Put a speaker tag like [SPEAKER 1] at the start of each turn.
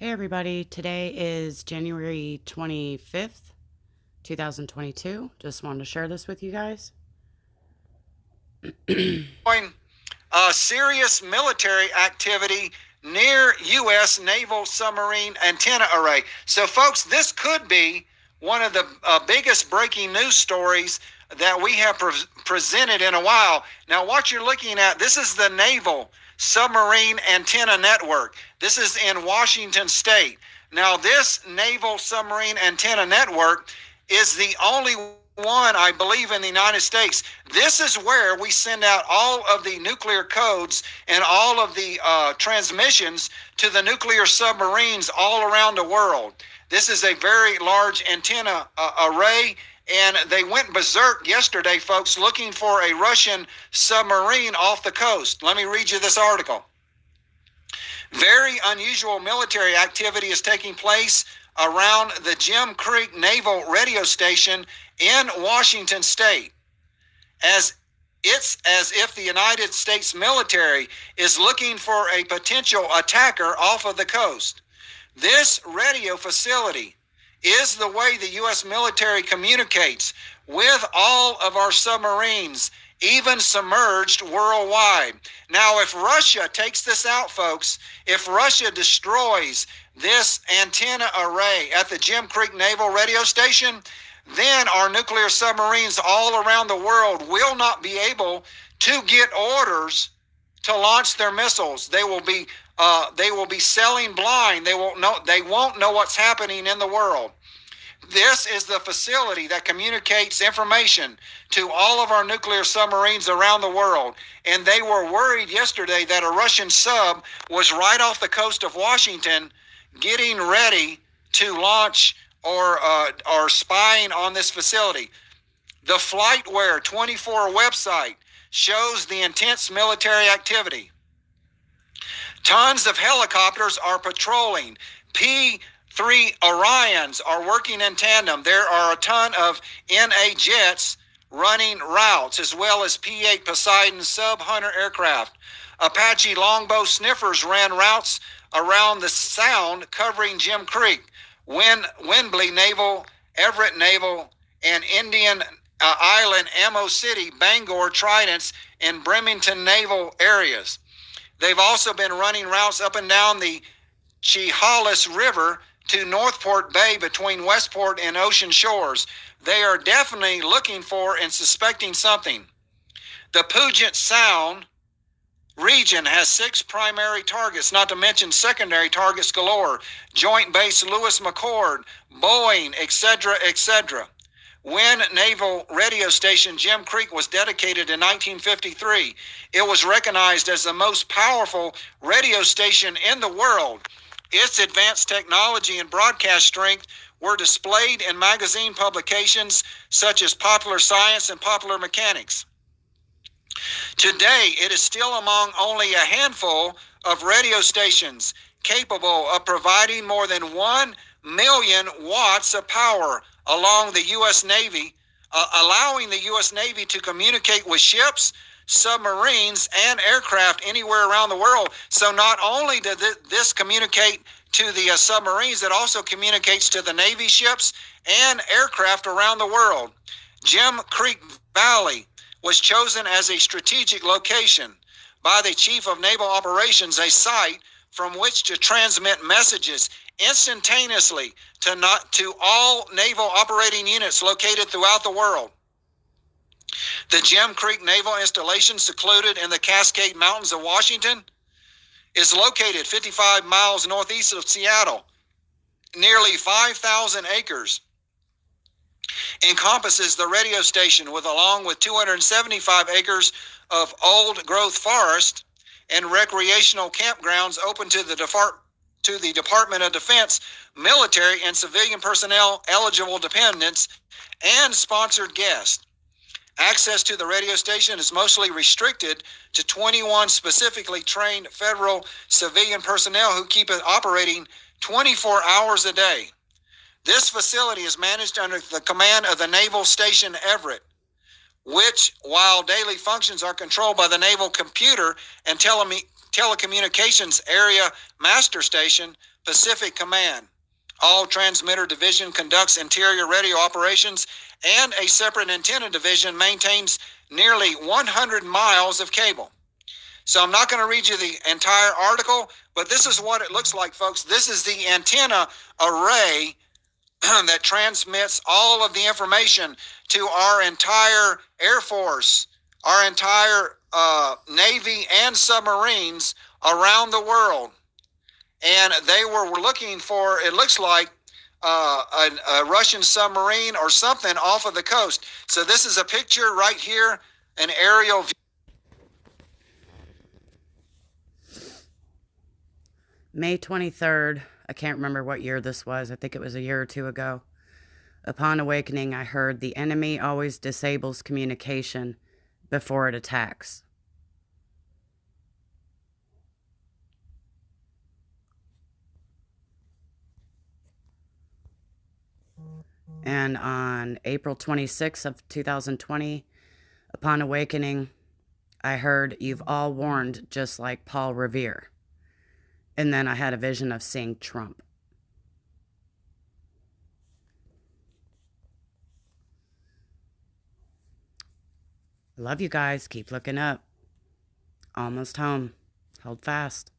[SPEAKER 1] Hey everybody, today is January 25th, 2022. Just wanted to share this with you guys.
[SPEAKER 2] Serious military activity near U.S. Naval Submarine Antenna Array. So, folks, this could be one of the biggest breaking news stories that we have presented in a while. Now, what you're looking at, this is the Naval Submarine Antenna Network. This is in Washington State. Now, this Naval Submarine Antenna Network is the only one, I believe, in the United States. This is where we send out all of the nuclear codes and all of the transmissions to the nuclear submarines all around the world. This is a very large antenna array, and they went berserk yesterday, folks, looking for a Russian submarine off the coast. Let me read you this article. Very unusual military activity is taking place around the Jim Creek Naval Radio Station in Washington State, as if the United States military is looking for a potential attacker off of the coast. This radio facility is the way the U.S. military communicates with all of our submarines, even submerged worldwide. Now, if Russia takes this out, folks, if Russia destroys this antenna array at the Jim Creek Naval Radio Station, then our nuclear submarines all around the world will not be able to get orders to launch their missiles. They will be sailing blind. They won't know what's happening in the world. This is the facility that communicates information to all of our nuclear submarines around the world. And they were worried yesterday that a Russian sub was right off the coast of Washington getting ready to launch or spying on this facility. The FlightWare 24 website shows the intense military activity. Tons of helicopters are patrolling. P-3 Orions are working in tandem. There are a ton of NA jets running routes, as well as P-8 Poseidon sub-Hunter aircraft. Apache Longbow sniffers ran routes around the Sound covering Jim Creek, Wembley Naval, Everett Naval, and Indian Island, Ammo City, Bangor, Tridents, and Bremerton Naval areas. They've also been running routes up and down the Chehalis River to Northport Bay between Westport and Ocean Shores. They are definitely looking for and suspecting something. The Puget Sound region has 6 primary targets, not to mention secondary targets galore. Joint Base Lewis McChord, Boeing, etc., etc. When Naval Radio Station Jim Creek was dedicated in 1953, it was recognized as the most powerful radio station in the world. Its advanced technology and broadcast strength were displayed in magazine publications such as Popular Science and Popular Mechanics. Today, it is still among only a handful of radio stations capable of providing more than 1 million watts of power along the U.S. Navy, allowing the U.S. Navy to communicate with ships, submarines, and aircraft anywhere around the world. So not only does this communicate to the submarines, it also communicates to the Navy ships and aircraft around the world. Jim Creek Valley was chosen as a strategic location by the Chief of Naval Operations, a site from which to transmit messages instantaneously to all naval operating units located throughout the world. The Jim Creek Naval Installation, secluded in the Cascade Mountains of Washington, is located 55 miles northeast of Seattle. Nearly 5,000 acres encompasses the radio station, along with 275 acres of old growth forest and recreational campgrounds open to the Department of Defense, military and civilian personnel, eligible dependents, and sponsored guests. Access to the radio station is mostly restricted to 21 specifically trained federal civilian personnel who keep it operating 24 hours a day. This facility is managed under the command of the Naval Station Everett, which, while daily functions are controlled by the Naval Computer and Telecommunications Area Master Station, Pacific Command. All transmitter division conducts interior radio operations, and a separate antenna division maintains nearly 100 miles of cable. So I'm not going to read you the entire article, but this is what it looks like, folks. This is the antenna array that transmits all of the information to our entire Air Force, our entire Navy and submarines around the world. And they were looking for, it looks like, a Russian submarine or something off of the coast. So this is a picture right here, an aerial view.
[SPEAKER 1] May 23rd, I can't remember what year this was. I think it was a year or two ago. Upon awakening, I heard the enemy always disables communication before it attacks. And on April 26th of 2020, upon awakening, I heard you've all warned just like Paul Revere. And then I had a vision of seeing Trump. I love you guys. Keep looking up. Almost home. Hold fast.